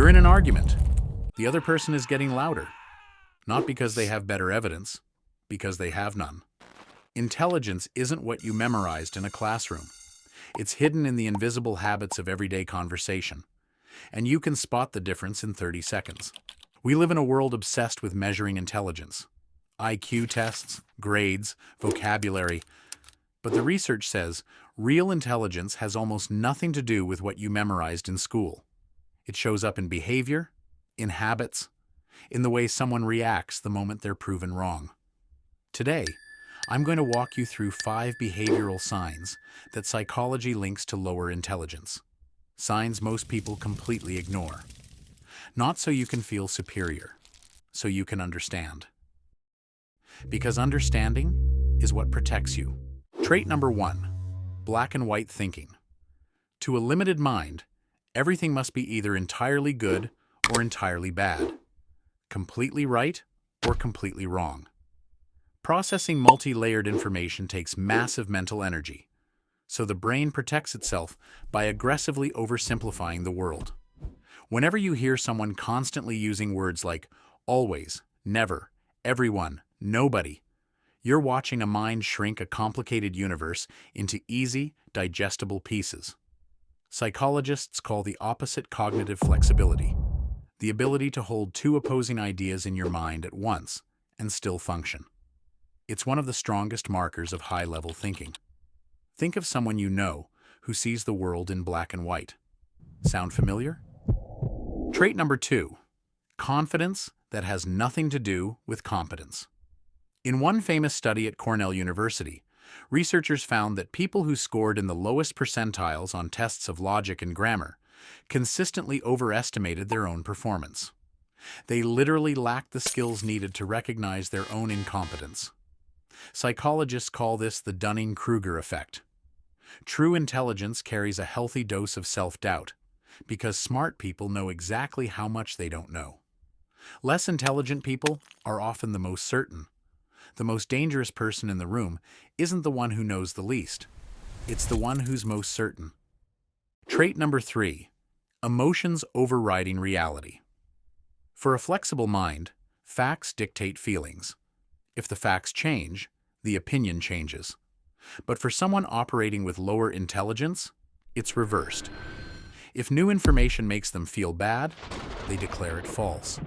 You're in an argument. The other person is getting louder, not because they have better evidence, because they have none. Intelligence isn't what you memorized in a classroom. It's hidden in the invisible habits of everyday conversation, and you can spot the difference in 30 seconds. We live in a world obsessed with measuring intelligence. IQ tests, grades, vocabulary. But the research says real intelligence has almost nothing to do with what you memorized in school. It shows up in behavior, in habits, in the way someone reacts the moment they're proven wrong. Today, I'm going to walk you through 5 behavioral signs that psychology links to lower intelligence. Signs most people completely ignore. Not so you can feel superior, so you can understand. Because understanding is what protects you. Trait number 1, black and white thinking. To a limited mind, everything must be either entirely good or entirely bad, completely right or completely wrong. Processing multi-layered information takes massive mental energy, so the brain protects itself by aggressively oversimplifying the world. Whenever you hear someone constantly using words like always, never, everyone, nobody, you're watching a mind shrink a complicated universe into easy, digestible pieces. Psychologists call the opposite cognitive flexibility, the ability to hold 2 opposing ideas in your mind at once and still function. It's one of the strongest markers of high-level thinking. Think of someone you know who sees the world in black and white. Sound familiar? Trait number 2, confidence that has nothing to do with competence. In one famous study at Cornell University, researchers found that people who scored in the lowest percentiles on tests of logic and grammar consistently overestimated their own performance. They literally lacked the skills needed to recognize their own incompetence. Psychologists call this the Dunning-Kruger effect. True intelligence carries a healthy dose of self-doubt, because smart people know exactly how much they don't know. Less intelligent people are often the most certain. The most dangerous person in the room isn't the one who knows the least. It's the one who's most certain. Trait number 3, emotions overriding reality. For a flexible mind, facts dictate feelings. If the facts change, the opinion changes. But for someone operating with lower intelligence, it's reversed. If new information makes them feel bad, they declare it false.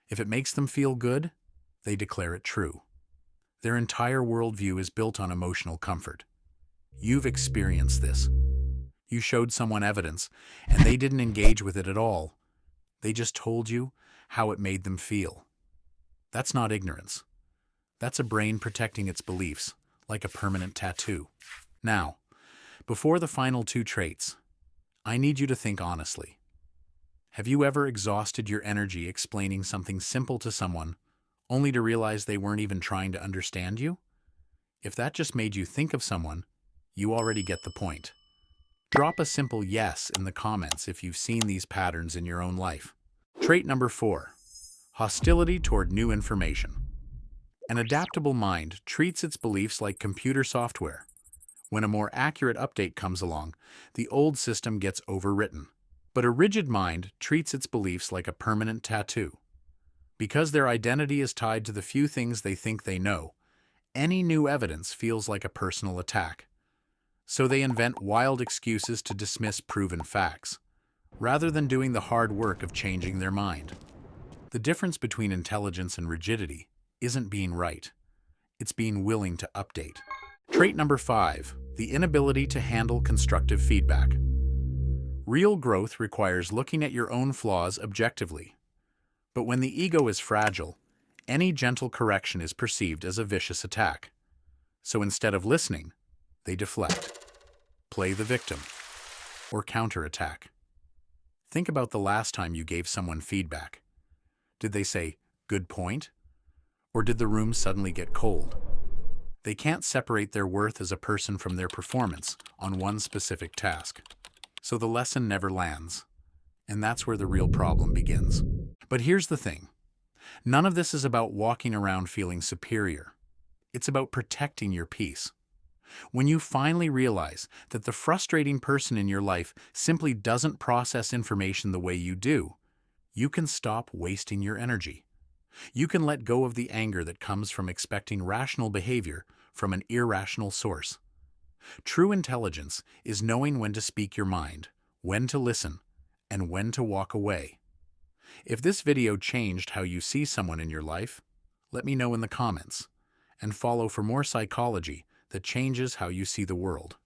If it makes them feel good, they declare it true. Their entire worldview is built on emotional comfort. You've experienced this. You showed someone evidence, and they didn't engage with it at all. They just told you how it made them feel. That's not ignorance. That's a brain protecting its beliefs, like a permanent tattoo. Now, before the final 2 traits, I need you to think honestly. Have you ever exhausted your energy explaining something simple to someone, only to realize they weren't even trying to understand you? If that just made you think of someone, you already get the point. Drop a simple yes in the comments if you've seen these patterns in your own life. Trait number 4, hostility toward new information. An adaptable mind treats its beliefs like computer software. When a more accurate update comes along, the old system gets overwritten. But a rigid mind treats its beliefs like a permanent tattoo. Because their identity is tied to the few things they think they know, any new evidence feels like a personal attack. So they invent wild excuses to dismiss proven facts, rather than doing the hard work of changing their mind. The difference between intelligence and rigidity isn't being right. It's being willing to update. Trait number 5, the inability to handle constructive feedback. Real growth requires looking at your own flaws objectively. But when the ego is fragile, any gentle correction is perceived as a vicious attack. So instead of listening, they deflect, play the victim, or counterattack. Think about the last time you gave someone feedback. Did they say, "Good point"? Or did the room suddenly get cold? They can't separate their worth as a person from their performance on one specific task. So the lesson never lands. And that's where the real problem begins. But here's the thing. None of this is about walking around feeling superior. It's about protecting your peace. When you finally realize that the frustrating person in your life simply doesn't process information the way you do, you can stop wasting your energy. You can let go of the anger that comes from expecting rational behavior from an irrational source. True intelligence is knowing when to speak your mind, when to listen, and when to walk away. If this video changed how you see someone in your life, let me know in the comments, and follow for more psychology that changes how you see the world.